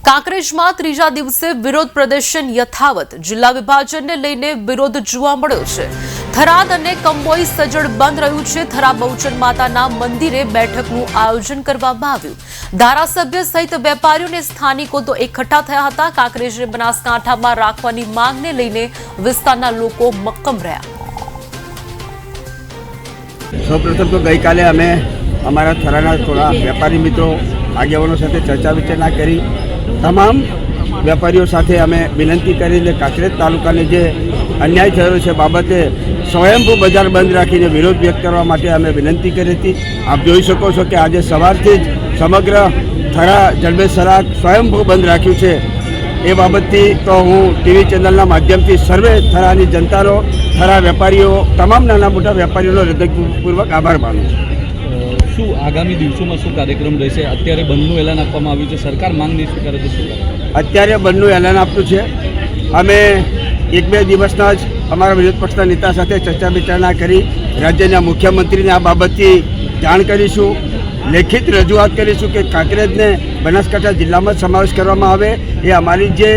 કાંકરેજમાં ત્રીજા દિવસે વિરોધ પ્રદર્શન યથાવત જિલ્લા વિભાજનને લઈને વિરોધ જોવા મળ્યો છે। થરાદ અને કંબોઈ સજ્જડ બંધ રહ્યું છે। થરા બહુચર માતાના મંદિરે બેઠકનું આયોજન કરવામાં આવ્યું। ધારાસભ્ય સહિત વેપારીઓ અને સ્થાનિકો તો એકઠા થયા હતા। કાંકરેજને બનાસકાંઠામાં રાખવાની માંગને લઈને વિસ્તારના લોકો મક્કમ રહ્યા। સૌપ્રથમ તો ગઈકાલે અમે અમારા થરાના થોડા વેપારી મિત્રો આગેવાનો સાથે ચર્ચા વિચારણા કરી। તમામ વેપારીઓ સાથે અમે વિનંતી કરીને કાંકરેજ તાલુકાને જે અન્યાય થયો છે બાબતે સ્વયંભૂ બજાર બંધ રાખીને વિરોધ વ્યક્ત કરવા માટે અમે વિનંતી કરી હતી। આપ જોઈ શકો છો કે આજે સવારથી જ સમગ્ર થરા જડબે સરાક સ્વયંભૂ બંધ રાખ્યું છે। એ બાબતથી તો હું ટીવી ચેનલના માધ્યમથી સર્વે થરાની જનતાનો, થરા વેપારીઓ, તમામ નાના મોટા વેપારીઓનો હૃદયપૂર્વક આભાર માનું છું। શું આગામી દિવસોમાં શું કાર્યક્રમ રહેશે? અત્યારે બંધનું એલાન આપવામાં આવ્યું છે, સરકાર માંગ નહીં સ્વીકારે તો શું? અત્યારે બંધનું એલાન આપ્યું છે। અમે એક બે દિવસના જ અમારા વિરોધ પક્ષના નેતા સાથે ચર્ચા વિચારણા કરી રાજ્યના મુખ્યમંત્રીને આ બાબતથી જાણ કરીશું, લેખિત રજૂઆત કરીશું કે કાંકરેજને બનાસકાંઠા જિલ્લામાં સમાવેશ કરવામાં આવે। એ અમારી જે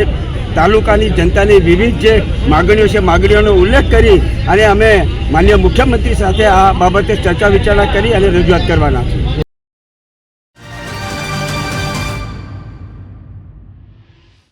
તાલુકાની જનતાની વિવિધ જે માગણીઓ છે, માગણીઓનો ઉલ્લેખ કરી અને અમે માનનીય મુખ્યમંત્રી સાથે આ બાબતે ચર્ચા વિચારણા કરી અને રજૂઆત કરવાના છે।